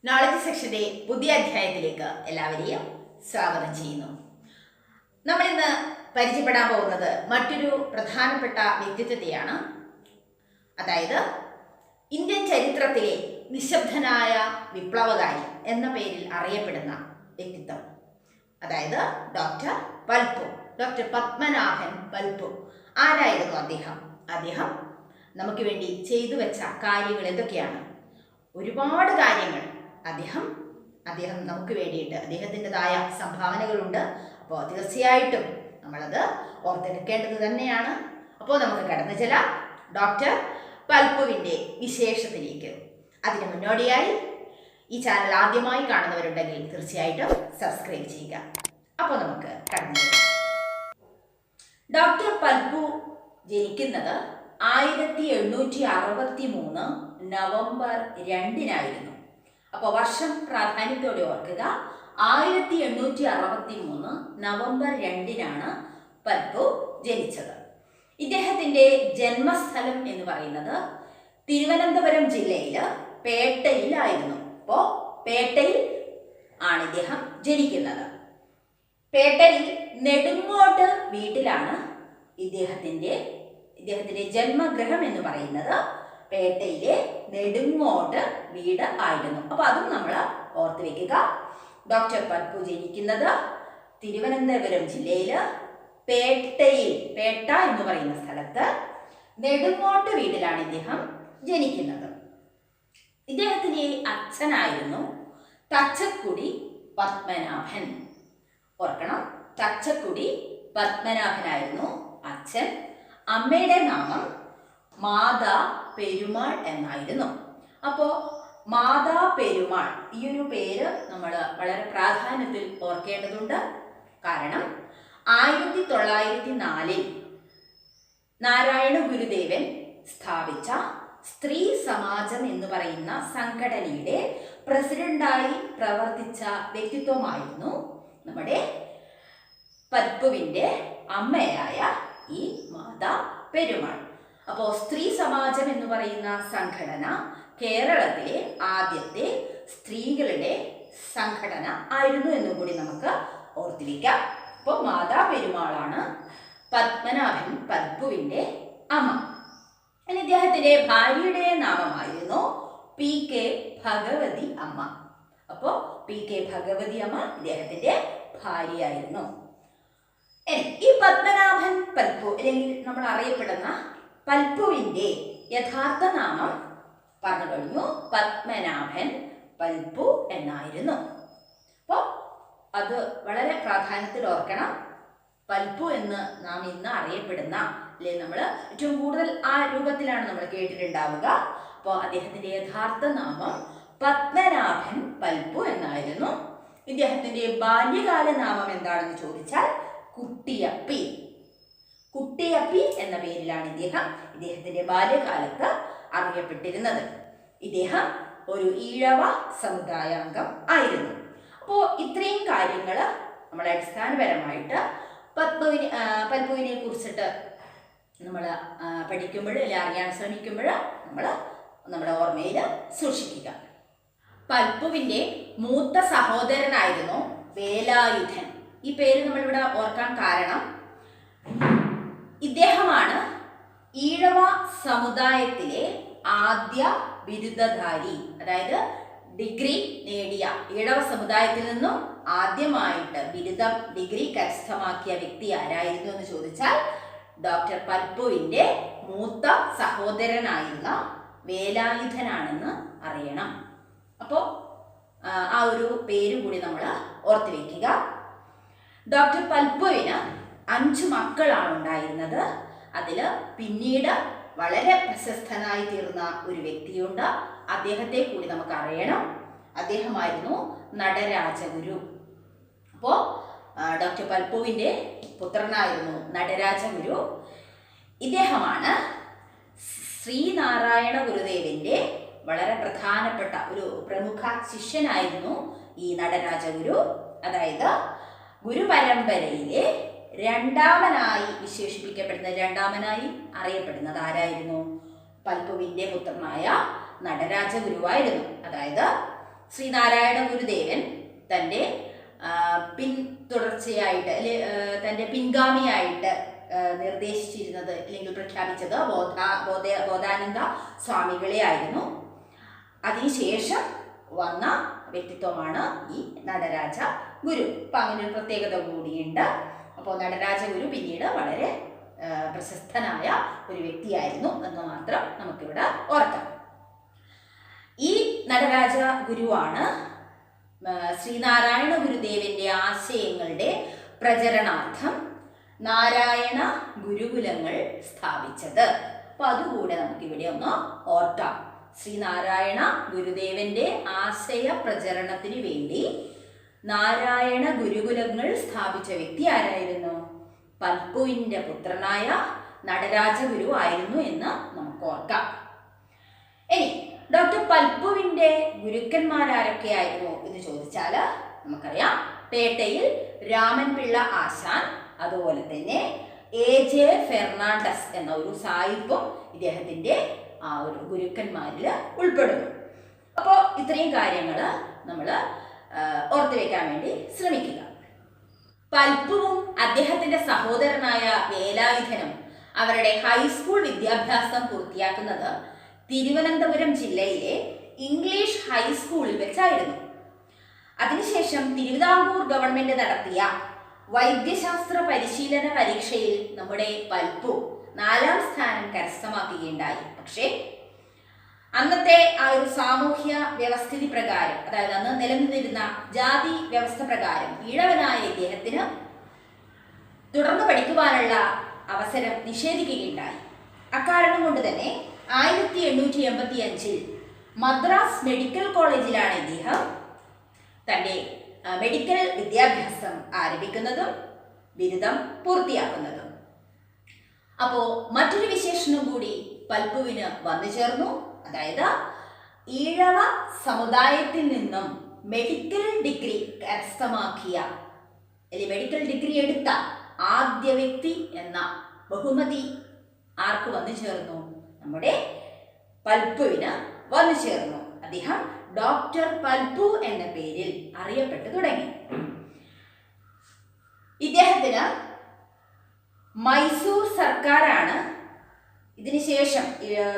Knowledge സെക്ഷന്റെ പുതിയ അധ്യായത്തിലേക്ക് എല്ലാവരെയും സ്വാഗതം ചെയ്യുന്നു. നമ്മൾ ഇന്ന് പരിചയപ്പെടാൻ പോകുന്നത് മറ്റൊരു പ്രധാനപ്പെട്ട വ്യക്തിത്വത്തെയാണ്. അതായത് ഇന്ത്യൻ ചരിത്രത്തിലെ നിശബ്ദനായ വിപ്ലവകാരി എന്ന പേരിൽ അറിയപ്പെടുന്ന വ്യക്തിത്വം, അതായത് ഡോക്ടർ പൽപു, ഡോക്ടർ പത്മനാഭൻ പൽപു. ആരായിരുന്നു അദ്ദേഹം നമുക്ക് വേണ്ടി ചെയ്തു വെച്ച കാര്യങ്ങൾ എന്തൊക്കെയാണ്? ഒരുപാട് കാര്യങ്ങൾ അദ്ദേഹം നമുക്ക് വേണ്ടിയിട്ട് അദ്ദേഹത്തിൻ്റെതായ സംഭാവനകളുണ്ട്. അപ്പോൾ തീർച്ചയായിട്ടും നമ്മളത് ഓർത്തെടുക്കേണ്ടത് തന്നെയാണ്. അപ്പോൾ നമുക്ക് കടന്നു ചെല്ലാം ഡോക്ടർ പൽപുവിൻ്റെ വിശേഷത്തിലേക്ക്. അതിന് മുന്നോടിയായി ഈ ചാനൽ ആദ്യമായി കാണുന്നവരുണ്ടെങ്കിൽ തീർച്ചയായിട്ടും സബ്സ്ക്രൈബ് ചെയ്യുക. അപ്പോൾ നമുക്ക് കടന്നു ചെല്ലാം. ഡോക്ടർ പൽപു ജനിക്കുന്നത് 1863 നവംബർ 2 അപ്പോൾ വർഷം പ്രാധാന്യത്തോടെ ഓർക്കുക. 1863 നവംബർ 2 പൽപു ജനിച്ചത്. ഇദ്ദേഹത്തിൻ്റെ ജന്മസ്ഥലം എന്ന് പറയുന്നത് തിരുവനന്തപുരം ജില്ലയിൽ പേട്ടയിലായിരുന്നു. അപ്പോൾ പേട്ടയിൽ ആണ് ഇദ്ദേഹം ജനിക്കുന്നത്. പേട്ടയിൽ നെടുങ്ങോട്ട് വീട്ടിലാണ് ഇദ്ദേഹത്തിൻ്റെ ജന്മഗൃഹം എന്ന് പറയുന്നത്. പേട്ടയിലെ നെടുങ്ങോട്ട് വീട് ആയിരുന്നു. അപ്പോൾ അതും നമ്മൾ ഓർത്ത് വെക്കുക. ഡോക്ടർ പൽപു ജനിക്കുന്നത് തിരുവനന്തപുരം ജില്ലയിൽ പേട്ട എന്ന് പറയുന്ന സ്ഥലത്ത് നെടുങ്ങോട്ട് വീട്ടിലാണ് ഇദ്ദേഹം ജനിക്കുന്നത്. ഇദ്ദേഹത്തിൻ്റെ അച്ഛനായിരുന്നു തച്ചക്കുടി പത്മനാഭൻ. ഓർക്കണം, തച്ചക്കുടി പത്മനാഭനായിരുന്നു അച്ഛൻ. അമ്മയുടെ നാമം മാതാ പെരുമാൾ എന്നായിരുന്നു. അപ്പോൾ മാതാ പെരുമാൾ ഈ ഒരു പേര് നമ്മൾ വളരെ പ്രാധാന്യത്തിൽ ഓർക്കേണ്ടതുണ്ട്. കാരണം 1904 നാരായണ ഗുരുദേവൻ സ്ഥാപിച്ച സ്ത്രീ സമാജം എന്ന് പറയുന്ന സംഘടനയുടെ പ്രസിഡന്റായി പ്രവർത്തിച്ച വ്യക്തിത്വമായിരുന്നു നമ്മുടെ പൽപുവിൻ്റെ അമ്മയായ ഈ മാതാ പെരുമാൾ. അപ്പോൾ സ്ത്രീ സമാജം എന്ന് പറയുന്ന സംഘടന കേരളത്തിലെ ആദ്യത്തെ സ്ത്രീകളുടെ സംഘടന ആയിരുന്നു എന്നും കൂടി നമുക്ക് ഓർത്തിരിക്കാം. അപ്പോൾ മാതാ പെരുമാളാണ് പത്മനാഭൻ പൽപുവിൻ്റെ അമ്മ. ഇനി ഇദ്ദേഹത്തിൻ്റെ ഭാര്യയുടെ നാമമായിരുന്നു PK ഭഗവതി അമ്മ. അപ്പോൾ PK ഭഗവതി അമ്മ ഇദ്ദേഹത്തിൻ്റെ ഭാര്യയായിരുന്നു. ഈ പത്മനാഭൻ പൽപു അല്ലെങ്കിൽ നമ്മൾ അറിയപ്പെടുന്ന പൽപുവിൻ്റെ യഥാർത്ഥ നാമം പറഞ്ഞു കഴിഞ്ഞു. പത്മനാഭൻ പൽപു എന്നായിരുന്നു. അപ്പോൾ അത് വളരെ പ്രാധാന്യത്തിൽ ഓർക്കണം. പൽപു എന്ന് നാം ഇന്ന് അറിയപ്പെടുന്ന, അല്ലെ, നമ്മൾ ഏറ്റവും കൂടുതൽ ആ രൂപത്തിലാണ് നമ്മൾ കേട്ടിട്ടുണ്ടാവുക. അപ്പോൾ അദ്ദേഹത്തിൻ്റെ യഥാർത്ഥ നാമം പത്മനാഭൻ പൽപു എന്നായിരുന്നു. ഇദ്ദേഹത്തിൻ്റെ ബാല്യകാല നാമം എന്താണെന്ന് ചോദിച്ചാൽ കുട്ടിയപ്പി എന്ന പേരിലാണ് ഇദ്ദേഹത്തിന്റെ ബാല്യകാലത്ത് അറിയപ്പെട്ടിരുന്നത്. ഇദ്ദേഹം ഒരു ഈഴവ സമുദായാംഗം ആയിരുന്നു. അപ്പോൾ ഇത്രയും കാര്യങ്ങൾ നമ്മൾ അടിസ്ഥാനപരമായിട്ട് പൽപുവിനെ കുറിച്ചിട്ട് നമ്മൾ പഠിക്കുമ്പോൾ അല്ലെങ്കിൽ അറിയാൻ ശ്രമിക്കുമ്പോൾ നമ്മൾ നമ്മുടെ ഓർമ്മയിൽ സൂക്ഷിക്കുക. പൽപുവിൻ്റെ മൂത്ത സഹോദരനായിരുന്നു വേലായുധൻ. ഈ പേര് നമ്മളിവിടെ ഓർക്കാൻ കാരണം ഇദ്ദേഹമാണ് ഈഴവ സമുദായത്തിലെ ആദ്യ ബിരുദധാരി, അതായത് ഡിഗ്രി നേടിയ, ഈഴവ സമുദായത്തിൽ നിന്നും ആദ്യമായിട്ട് ഡിഗ്രി കരസ്ഥമാക്കിയ വ്യക്തി ആരായിരുന്നു എന്ന് ചോദിച്ചാൽ ഡോക്ടർ പൽപുവിൻ്റെ മൂത്ത സഹോദരനായിരുന്ന വേലായുധനാണെന്ന് അറിയണം. അപ്പോൾ ആ ഒരു പേര് കൂടി നമ്മൾ ഓർത്ത് വയ്ക്കുക. ഡോക്ടർ പൽപുവിന് 5 മക്കളാണ് ഉണ്ടായിരുന്നത്. അതിൽ പിന്നീട് വളരെ പ്രശസ്തനായി തീർന്ന ഒരു വ്യക്തിയുണ്ട്. അദ്ദേഹത്തെ കൂടി നമുക്ക് അറിയണം. അദ്ദേഹമായിരുന്നു നടരാജഗുരു. അപ്പോൾ ഡോക്ടർ പൽപുവിൻ്റെ പുത്രനായിരുന്നു നടരാജഗുരു. ഇദ്ദേഹമാണ് ശ്രീനാരായണ ഗുരുദേവൻ്റെ വളരെ പ്രധാനപ്പെട്ട ഒരു പ്രമുഖ ശിഷ്യനായിരുന്നു ഈ നടരാജഗുരു. അതായത് ഗുരുപരമ്പരയിലെ രണ്ടാമനായി അറിയപ്പെടുന്നത് ആരായിരുന്നു? പൽപുവിൻ്റെ പുത്രനായ നടരാജഗുരുവായിരുന്നു. അതായത് ശ്രീനാരായണ ഗുരുദേവൻ തൻ്റെ പിന്തുടർച്ചയായിട്ട് തൻ്റെ പിൻഗാമിയായിട്ട് നിർദ്ദേശിച്ചിരുന്നത് അല്ലെങ്കിൽ പ്രഖ്യാപിച്ചത് ബോധാനന്ദ സ്വാമികളെ ആയിരുന്നു. അതിനുശേഷം വന്ന വ്യക്തിത്വമാണ് ഈ നടരാജ ഗുരു. അപ്പം അങ്ങനെ ഒരു പ്രത്യേകത കൂടിയുണ്ട്. അപ്പോൾ നടരാജ ഗുരു പിന്നീട് വളരെ പ്രശസ്തനായ ഒരു വ്യക്തിയായിരുന്നു എന്ന് മാത്രം നമുക്കിവിടെ ഓർക്കാം. ഈ നടരാജ ഗുരുവാണ് ശ്രീനാരായണ ഗുരുദേവന്റെ ആശയങ്ങളുടെ പ്രചരണാർത്ഥം നാരായണ ഗുരുകുലങ്ങൾ സ്ഥാപിച്ചത്. അപ്പൊ അതുകൂടെ നമുക്കിവിടെ ഒന്ന് ഓർക്കാം. ശ്രീനാരായണ ഗുരുദേവന്റെ ആശയ പ്രചരണത്തിന് വേണ്ടി നാരായണ ഗുരുകുലങ്ങൾ സ്ഥാപിച്ച വ്യക്തി ആരായിരുന്നു? പൽപ്പുവിന്റെ പുത്രനായ നടരാജ ഗുരു ആയിരുന്നു എന്ന് നമുക്ക് ഓർക്കാം. ഇനി ഡോക്ടർ പൽപ്പുവിന്റെ ഗുരുക്കന്മാരാരൊക്കെയായിരുന്നു എന്ന് ചോദിച്ചാൽ നമുക്കറിയാം. പേട്ടയിൽ രാമൻപിള്ള ആശാൻ, അതുപോലെ തന്നെ AJ ഫെർണാണ്ടസ് എന്ന ഒരു സായിപ്പും ഇദ്ദേഹത്തിന്റെ ആ ഒരു ഗുരുക്കന്മാരിൽ ഉൾപ്പെടുന്നു. അപ്പോൾ ഇത്രയും കാര്യങ്ങൾ നമ്മൾ ഓർത്തു വെക്കാൻ വേണ്ടി ശ്രമിക്കുക. പൽപ്പുവും അദ്ദേഹത്തിന്റെ സഹോദരനായ വേലായുധനും അവരുടെ ഹൈസ്കൂൾ വിദ്യാഭ്യാസം പൂർത്തിയാക്കുന്നത് തിരുവനന്തപുരം ജില്ലയിലെ ഇംഗ്ലീഷ് ഹൈസ്കൂളിൽ വെച്ചായിരുന്നു. അതിനുശേഷം തിരുവിതാംകൂർ ഗവൺമെന്റ് നടത്തിയ വൈദ്യശാസ്ത്ര പരിശീലന പരീക്ഷയിൽ നമ്മുടെ പൽപ്പു 4ാം സ്ഥാനം കരസ്ഥമാക്കുകയുണ്ടായി. പക്ഷേ അന്നത്തെ ആ ഒരു സാമൂഹ്യ വ്യവസ്ഥിതി പ്രകാരം, അതായത് അന്ന് നിലനിന്നിരുന്ന ജാതി വ്യവസ്ഥ പ്രകാരം ഈഴവനായ ഇദ്ദേഹത്തിന് തുടർന്ന് പഠിക്കുവാനുള്ള അവസരം നിഷേധിക്കുകയുണ്ടായി. അക്കാരണം കൊണ്ട് തന്നെ 1885 മദ്രാസ് മെഡിക്കൽ കോളേജിലാണ് ഇദ്ദേഹം തൻ്റെ മെഡിക്കൽ വിദ്യാഭ്യാസം ആരംഭിക്കുന്നതും ബിരുദം പൂർത്തിയാക്കുന്നതും. അപ്പോൾ മറ്റൊരു വിശേഷണം കൂടി പൽപ്പുവിന് വന്നു ചേർന്നു. അതായത് ഈഴവ സമുദായത്തിൽ നിന്നും മെഡിക്കൽ ഡിഗ്രി കരസ്ഥമാക്കിയ അല്ലെങ്കിൽ മെഡിക്കൽ ഡിഗ്രി എടുത്ത ആദ്യ വ്യക്തി എന്ന ബഹുമതി ആർക്ക് വന്നു ചേർന്നു? നമ്മുടെ പൽപ്പുവിന് വന്നു ചേർന്നു. അദ്ദേഹം ഡോക്ടർ പൽപ്പു എന്ന പേരിൽ അറിയപ്പെട്ടു തുടങ്ങി. ഇദ്ദേഹത്തിന് മൈസൂർ സർക്കാരാണ് ഇതിനുശേഷം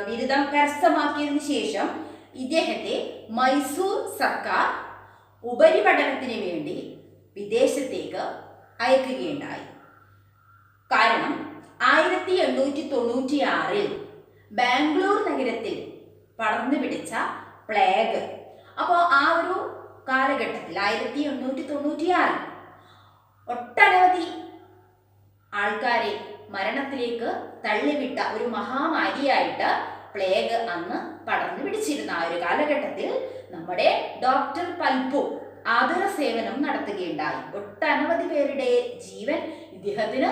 ബിരുദം കരസ്ഥമാക്കിയതിനു ശേഷം ഇദ്ദേഹത്തെ മൈസൂർ സർക്കാർ ഉപരിപഠനത്തിന് വേണ്ടി വിദേശത്തേക്ക് അയക്കുകയുണ്ടായി. കാരണം 1896 ബാംഗ്ലൂർ നഗരത്തിൽ പടർന്നു പിടിച്ച പ്ലേഗ്. അപ്പോൾ ആ ഒരു കാലഘട്ടത്തിൽ 1896 ഒട്ടനവധി ആൾക്കാരെ മരണത്തിലേക്ക് തള്ളിവിട്ട ഒരു മഹാമാരിയായിട്ട് പ്ലേഗ് അന്ന് പടർന്നു പിടിച്ചിരുന്ന ആ ഒരു കാലഘട്ടത്തിൽ നമ്മുടെ ഡോക്ടർ പൽപ്പു ആതുര സേവനം നടത്തുകയുണ്ടായി. ഒട്ടനവധി പേരുടെ ജീവൻ ഇദ്ദേഹത്തിന്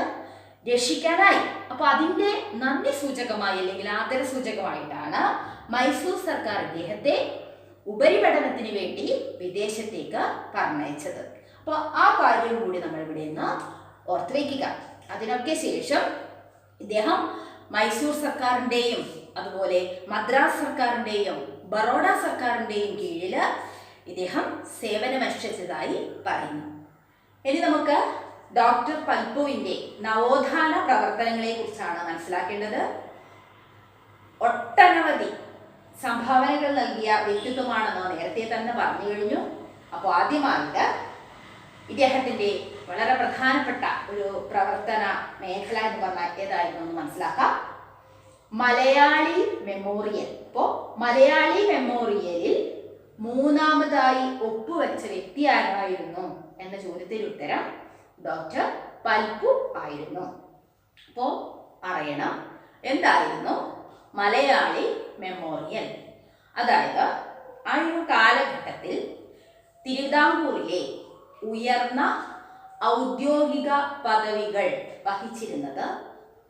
രക്ഷിക്കാനായി. അപ്പൊ അതിന്റെ നന്ദി സൂചകമായി അല്ലെങ്കിൽ ആദര സൂചകമായിട്ടാണ് മൈസൂർ സർക്കാർ ഇദ്ദേഹത്തെ ഉപരിപഠനത്തിന് വേണ്ടി വിദേശത്തേക്ക് പറഞ്ഞയച്ചത്. അപ്പോൾ ആ കാര്യം കൂടി നമ്മൾ ഇവിടെ നിന്ന് ഓർത്തു വയ്ക്കുക. അതിനൊക്കെ ശേഷം ഇദ്ദേഹം മൈസൂർ സർക്കാരിൻ്റെയും അതുപോലെ മദ്രാസ് സർക്കാരിൻ്റെയും ബറോഡ സർക്കാരിൻ്റെയും കീഴിൽ ഇദ്ദേഹം സേവനമനുഷ്ഠിച്ചതായി പറയുന്നു. ഇനി നമുക്ക് ഡോക്ടർ പൽപ്പുവിൻ്റെ നവോത്ഥാന പ്രവർത്തനങ്ങളെ കുറിച്ചാണ് മനസ്സിലാക്കേണ്ടത്. ഒട്ടനവധി സംഭാവനകൾ നൽകിയ വ്യക്തിത്വമാണെന്ന് നേരത്തെ തന്നെ പറഞ്ഞു കഴിഞ്ഞു. അപ്പോൾ ആദ്യമായിട്ട് ഇദ്ദേഹത്തിൻ്റെ വളരെ പ്രധാനപ്പെട്ട ഒരു പ്രവർത്തന മേഖല എന്ന് പറഞ്ഞാൽ ഏതായിരുന്നു എന്ന് മനസ്സിലാക്കാം. മലയാളി മെമ്മോറിയൽ. ഇപ്പോൾ മലയാളി മെമ്മോറിയലിൽ 3ാമതായി ഒപ്പുവെച്ച വ്യക്തി ആരായിരുന്നു എന്ന ചോദ്യത്തിന് ഉത്തരം ഡോക്ടർ പൽപ്പു ആയിരുന്നു. അപ്പോൾ അറിയണം എന്തായിരുന്നു മലയാളി മെമ്മോറിയൽ. അതായത് ആ ഒരു കാലഘട്ടത്തിൽ തിരുവിതാംകൂറിലെ ഉയർന്ന ഔദ്യോഗിക പദവികൾ വഹിച്ചിരുന്നത്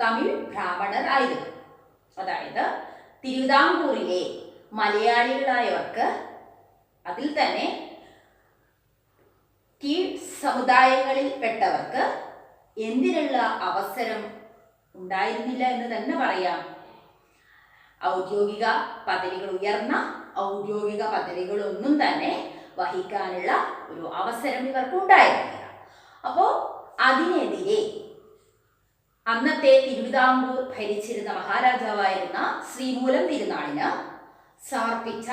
തമിഴ് ബ്രാഹ്മണർ ആയിരുന്നു. അതായത് തിരുവിതാംകൂറിലെ മലയാളികളായവർക്ക്, അതിൽ തന്നെ കീഴ് സമുദായങ്ങളിൽ പെട്ടവർക്ക് എന്തിനുള്ള അവസരം ഉണ്ടായിരുന്നില്ല എന്ന് തന്നെ പറയാം. ഔദ്യോഗിക പദവികൾ, ഉയർന്ന ഔദ്യോഗിക പദവികളൊന്നും തന്നെ വഹിക്കാനുള്ള ഒരു അവസരം ഇവർക്ക് ഉണ്ടായിരുന്നില്ല. അപ്പോൾ അതിനെതിരെ അന്നത്തെ തിരുവിതാംകൂർ ഭരിച്ചിരുന്ന മഹാരാജാവായിരുന്ന ശ്രീമൂലം തിരുനാളിന് സമർപ്പിച്ച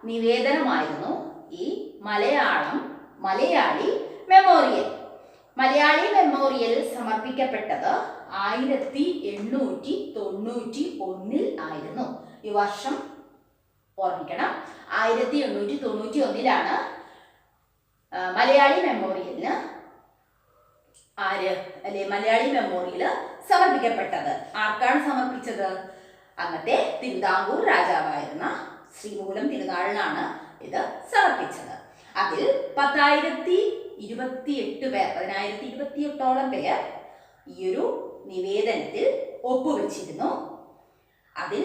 നിവേദനമായിരുന്നു ഈ മലയാളി മെമ്മോറിയൽ. മലയാളി മെമ്മോറിയൽ സമർപ്പിക്കപ്പെട്ടത് 1891 ആയിരുന്നു. ഈ വർഷം ഓർമ്മിക്കണം, 1891 മലയാളി മെമ്മോറിയലിന് മലയാളി മെമ്മോറിയൽ സമർപ്പിക്കപ്പെട്ടത്. ആർക്കാണ് സമർപ്പിച്ചത്? അന്നത്തെ തിരുവിതാംകൂർ രാജാവായിരുന്ന ശ്രീമൂലം തിരുനാളിനാണ് ഇത് സമർപ്പിച്ചത്. അതിൽ 1028 പേർ ഈ ഒരു നിവേദനത്തിൽ ഒപ്പുവെച്ചിരുന്നു. അതിൽ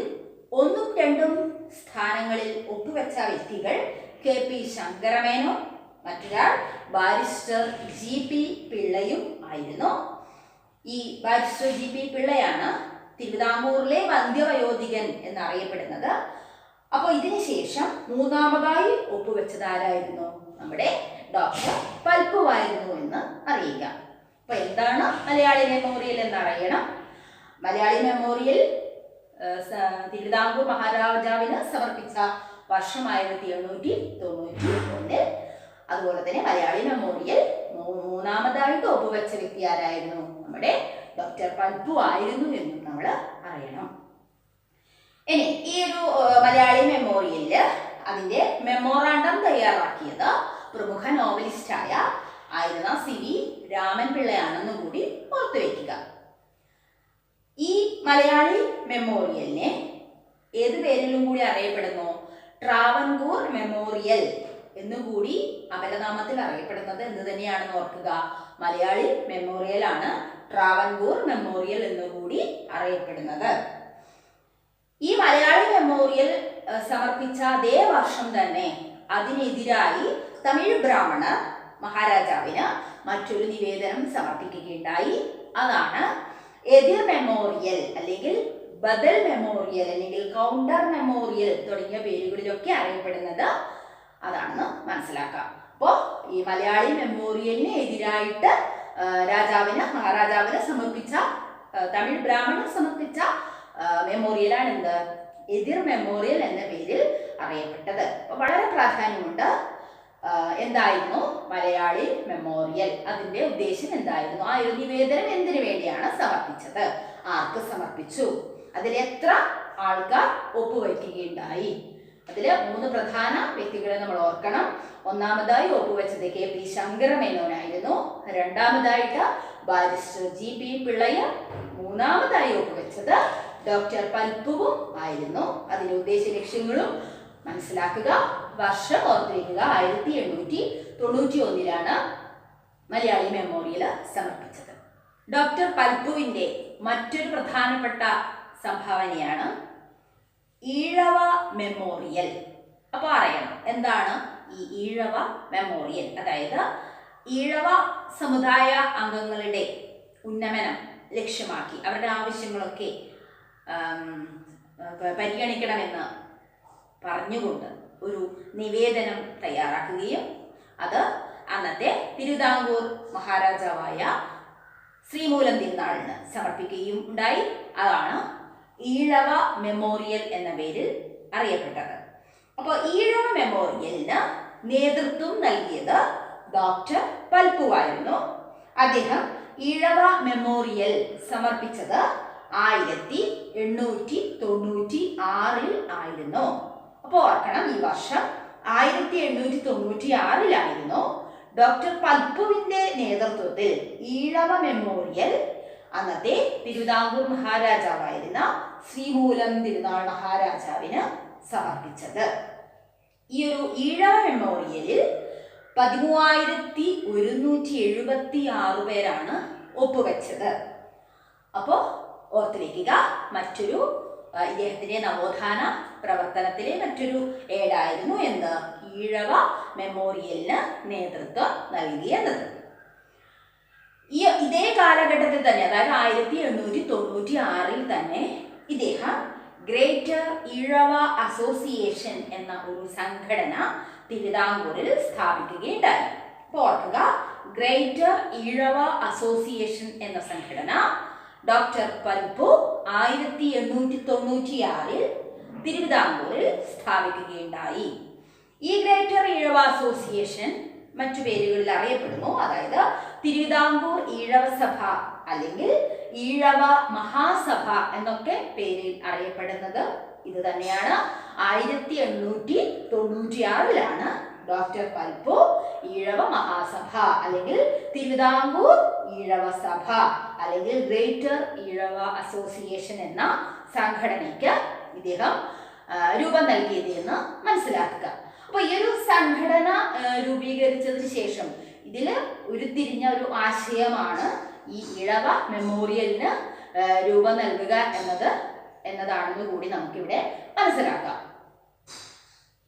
1ഉം 2ഉം സ്ഥാനങ്ങളിൽ ഒപ്പുവെച്ച വ്യക്തികൾ KP ശങ്കരമേനോൻ, മറ്റൊരാൾ ബാരിസ്റ്റർ GP പിള്ളയും ആയിരുന്നു. ഈ ബാരിസ്റ്റർ GP പിള്ളയാണ് തിരുവിതാംകൂറിലെ വന്ധ്യവയോധികൻ എന്നറിയപ്പെടുന്നത്. അപ്പോൾ ഇതിനുശേഷം മൂന്നാമതായി ഒപ്പുവെച്ചത് ആരായിരുന്നു? നമ്മുടെ ഡോക്ടർ പൽപ്പുവായിരുന്നു എന്ന് അറിയുക. അപ്പൊ എന്താണ് മലയാളി മെമ്മോറിയൽ എന്നറിയണം. മലയാളി മെമ്മോറിയൽ തിരുവിതാംകൂർ മഹാരാജാവിന് സമർപ്പിച്ച വർഷം 1891. അതുപോലെ തന്നെ മലയാളി മെമ്മോറിയൽ മൂന്നാമതായിട്ട് ഒപ്പുവെച്ച വ്യക്തി ആരായിരുന്നു? നമ്മുടെ ഡോക്ടർ പൽപ്പു ആയിരുന്നു എന്നും നമ്മൾ അറിയണം. ഇനി ഈ ഒരു മലയാളി മെമ്മോറിയലില് അതിന്റെ മെമ്മോറാണ്ടം തയ്യാറാക്കിയത് പ്രമുഖ നോവലിസ്റ്റായ CV രാമൻ പിള്ളയാണെന്നും കൂടി ഓർത്തുവെക്കുക. ഈ മലയാളി മെമ്മോറിയലിനെ ഏത് പേരിലും കൂടി അറിയപ്പെടുന്നു? ട്രാവൻകൂർ മെമ്മോറിയൽ എന്നുകൂടി അപരനാമത്തിൽ അറിയപ്പെടുന്നത് എന്ത് തന്നെയാണെന്ന് ഓർക്കുക. മലയാളി മെമ്മോറിയൽ ആണ് ട്രാവൻകൂർ മെമ്മോറിയൽ എന്നുകൂടി അറിയപ്പെടുന്നത്. ഈ മലയാളി മെമ്മോറിയൽ സമർപ്പിച്ച അതേ വർഷം തന്നെ അതിനെതിരായി തമിഴ് ബ്രാഹ്മണർ മഹാരാജാവിന് മറ്റൊരു നിവേദനം സമർപ്പിക്കുകയുണ്ടായി. അതാണ് എതിർ മെമ്മോറിയൽ അല്ലെങ്കിൽ ബദൽ മെമ്മോറിയൽ അല്ലെങ്കിൽ കൗണ്ടർ മെമ്മോറിയൽ തുടങ്ങിയ പേരുകളിലൊക്കെ അറിയപ്പെടുന്നത് അതാണെന്ന് മനസ്സിലാക്കാം. അപ്പോൾ ഈ മലയാളി മെമ്മോറിയലിന് എതിരായിട്ട് മഹാരാജാവിന് സമർപ്പിച്ച തമിഴ് ബ്രാഹ്മണർ സമർപ്പിച്ച മെമ്മോറിയലാണ് എന്ത്? എതിർ മെമ്മോറിയൽ എന്ന പേരിൽ അറിയപ്പെട്ടത്. അപ്പോൾ വളരെ പ്രാധാന്യമുണ്ട്. എന്തായിരുന്നു മലയാളി മെമ്മോറിയൽ? അതിന്റെ ഉദ്ദേശം എന്തായിരുന്നു? ആ ഒരു നിവേദനം എന്തിനു വേണ്ടിയാണ് സമർപ്പിച്ചത്? ആർക്ക് സമർപ്പിച്ചു? അതിൽ എത്ര ആൾക്കാർ ഒപ്പുവയ്ക്കുകയുണ്ടായി? അതിൽ 3 പ്രധാന വ്യക്തികളെ നമ്മൾ ഓർക്കണം. ഒന്നാമതായി ഒപ്പുവെച്ചത് KP ശങ്കരമേനോനായിരുന്നു. രണ്ടാമതായിട്ട് ബാരിസ്റ്റർ GP പിള്ളയും. മൂന്നാമതായി ഒപ്പുവെച്ചത് ഡോക്ടർ പൽപ്പുവും ആയിരുന്നു. അതിന്റെ ഉദ്ദേശ ലക്ഷ്യങ്ങളും മനസ്സിലാക്കുക. വർഷം ഓർത്തിരിക്കുക. 1891 മലയാളി മെമ്മോറിയൽ സമർപ്പിച്ചത്. ഡോക്ടർ പൽപ്പുവിന്റെ മറ്റൊരു പ്രധാനപ്പെട്ട സംഭാവനയാണ് ഈഴവ മെമ്മോറിയൽ. അപ്പോൾ അറിയണം എന്താണ് ഈ ഈഴവ മെമ്മോറിയൽ. അതായത് ഈഴവ സമുദായ അംഗങ്ങളുടെ ഉന്നമനം ലക്ഷ്യമാക്കി അവരുടെ ആവശ്യങ്ങളൊക്കെ പരിഗണിക്കണമെന്ന് പറഞ്ഞുകൊണ്ട് ഒരു നിവേദനം തയ്യാറാക്കുകയും അത് അന്നത്തെ തിരുവിതാംകൂർ മഹാരാജാവായ ശ്രീമൂലം തിരുനാളിന് സമർപ്പിക്കുകയും ഉണ്ടായി. അതാണ് ഈഴവ മെമ്മോറിയൽ എന്ന പേരിൽ അറിയപ്പെട്ടത്. അപ്പോൾ ഈഴവ മെമ്മോറിയലിന് നേതൃത്വം നൽകിയത് ഡോക്ടർ പൽപ്പുവായിരുന്നു. അദ്ദേഹം ഈഴവ മെമ്മോറിയൽ സമർപ്പിച്ചത് 1896 ആയിരുന്നു. അപ്പോൾ ഓർക്കണം, ഈ വർഷം 1896 ഡോക്ടർ പൽപ്പുവിന്റെ നേതൃത്വത്തിൽ ഈഴവ മെമ്മോറിയൽ അന്നത്തെ തിരുവിതാംകൂർ മഹാരാജാവായിരുന്ന ശ്രീമൂലം തിരുനാൾ മഹാരാജാവിന് സമർപ്പിച്ചത്. ഈ ഒരു ഈഴവ മെമ്മോറിയലിൽ 13,176 പേരാണ് ഒപ്പുവെച്ചത്. അപ്പോൾ ഓർത്തുവെക്കുക, മറ്റൊരു ഇദ്ദേഹത്തിന്റെ നവോത്ഥാന പ്രവർത്തനത്തിലെ മറ്റൊരു ഏടായിരുന്നു എന്ത്? ഈഴവ മെമ്മോറിയലിന് നേതൃത്വം നൽകിയത്. ഇതേ കാലഘട്ടത്തിൽ തന്നെ, അതായത് 1896 തന്നെ ഇദ്ദേഹം ഗ്രേറ്റർ ഈഴവ അസോസിയേഷൻ എന്ന ഒരു സംഘടന തിരുവിതാംകൂറിൽ സ്ഥാപിക്കുകയുണ്ടായി. അപ്പോൾ ഓർക്കുക, ഗ്രേറ്റർ ഈഴവ അസോസിയേഷൻ എന്ന സംഘടന ഡോക്ടർ പൽപു 1896 തിരുവിതാംകൂറിൽ സ്ഥാപിക്കുകയുണ്ടായി. ഈ ഗ്രേറ്റർ ഈഴവ അസോസിയേഷൻ മറ്റു പേരുകളിൽ അറിയപ്പെടുന്നു. അതായത് തിരുവിതാംകൂർ ഈഴവ സഭ അല്ലെങ്കിൽ ഈഴവ മഹാസഭ എന്നൊക്കെ പേരിൽ അറിയപ്പെടുന്നത് ഇത് തന്നെയാണ്. 1896 ഡോക്ടർ പൽപു ഈഴവ മഹാസഭ അല്ലെങ്കിൽ തിരുവിതാംകൂർ ഈഴവ സഭ അല്ലെങ്കിൽ ഗ്രേറ്റർ ഈഴവ അസോസിയേഷൻ എന്ന സംഘടനയ്ക്ക് ഇദ്ദേഹം രൂപം നൽകിയത് എന്ന് മനസ്സിലാക്കുക. അപ്പോൾ ഈ ഒരു സംഘടന രൂപീകരിച്ചതിന് ശേഷം ഇതിൽ ഉരുത്തിരിഞ്ഞ ഒരു ആശയമാണ് ഈ ഈഴവ മെമ്മോറിയലിന് രൂപം നൽകുക എന്നതാണെന്ന് കൂടി നമുക്കിവിടെ മനസ്സിലാക്കാം.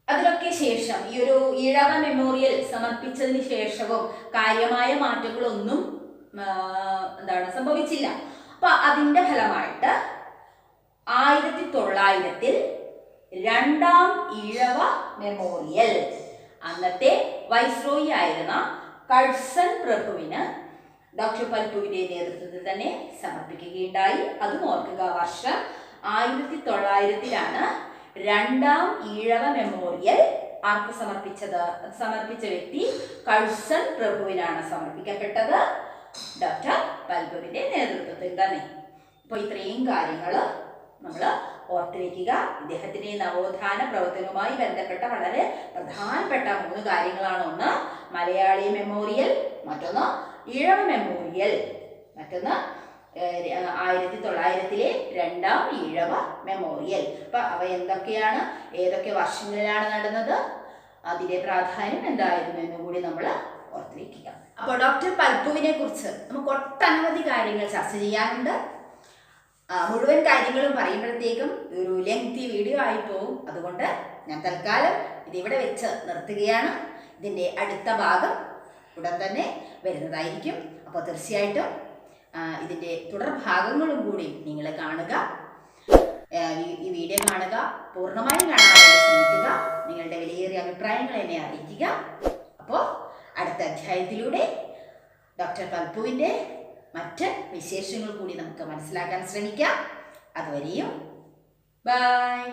അതിനൊക്കെ ശേഷം ഈ ഒരു ഈഴവ മെമ്മോറിയൽ സമർപ്പിച്ചതിന് ശേഷവും കാര്യമായ മാറ്റങ്ങളൊന്നും സംഭവിച്ചില്ല. അപ്പൊ അതിന്റെ ഫലമായിട്ട് 1900 രണ്ടാം ഈഴവ മെമ്മോറിയൽ അന്നത്തെ വൈസ്രോയി ആയിരുന്ന കഴ്സൺ പ്രഭുവിന് ഡോക്ടർ പൽപുവിന്റെ നേതൃത്വത്തിൽ തന്നെ സമർപ്പിക്കുകയുണ്ടായി. അതും ഓർക്കുക, വർഷം 1900 രണ്ടാം ഈഴവ മെമ്മോറിയൽ ആർക്ക് സമർപ്പിച്ച വ്യക്തി കഴ്സൺ പ്രഭുവിനാണ് സമർപ്പിക്കപ്പെട്ടത്, ഡോക്ടർ പൽപുവിന്റെ നേതൃത്വത്തിൽ തന്നെ. അപ്പോൾ ഇത്രയും കാര്യങ്ങൾ നമ്മൾ ഓർത്തുവെക്കുക. ഇദ്ദേഹത്തിന്റെ നവോത്ഥാന പ്രവർത്തനവുമായി ബന്ധപ്പെട്ട വളരെ പ്രധാനപ്പെട്ട 3 കാര്യങ്ങളാണ്. ഒന്ന് മലയാളി മെമ്മോറിയൽ, മറ്റൊന്ന് ഈഴവ മെമ്മോറിയൽ, മറ്റൊന്ന് 1900 രണ്ടാം ഈഴവ മെമ്മോറിയൽ. അപ്പൊ അവ എന്തൊക്കെയാണ്, ഏതൊക്കെ വർഷങ്ങളിലാണ് നടന്നത്, അതിന്റെ പ്രാധാന്യം എന്തായിരുന്നു എന്നും കൂടി നമ്മൾ ഓർത്തുവെക്കുക. അപ്പോൾ ഡോക്ടർ പൽപുവിനെ കുറിച്ച് നമുക്ക് ഒട്ടനവധി കാര്യങ്ങൾ ചർച്ച ചെയ്യാനുണ്ട്. മുഴുവൻ കാര്യങ്ങളും പറയുമ്പോഴത്തേക്കും ഒരു ലെങ്തി വീഡിയോ ആയി പോകും. അതുകൊണ്ട് ഞാൻ തൽക്കാലം ഇതിവിടെ വെച്ച് നിർത്തുകയാണ്. ഇതിൻ്റെ അടുത്ത ഭാഗം ഉടൻ തന്നെ വരുന്നതായിരിക്കും. അപ്പോൾ തീർച്ചയായിട്ടും ഇതിൻ്റെ തുടർഭാഗങ്ങളും കൂടി നിങ്ങൾ കാണുക. ഈ വീഡിയോ കാണുക, പൂർണ്ണമായും കാണാനായിട്ട് ശ്രമിക്കുക. നിങ്ങളുടെ വിലയേറിയ അഭിപ്രായങ്ങൾ എന്നെ അറിയിക്കുക. അപ്പോൾ അടുത്ത അധ്യായത്തിലൂടെ ഡോക്ടർ പൽപുവിൻ്റെ മറ്റ് വിശേഷങ്ങൾ കൂടി നമുക്ക് മനസ്സിലാക്കാൻ ശ്രമിക്കാം. അതുവരെയും ബൈ.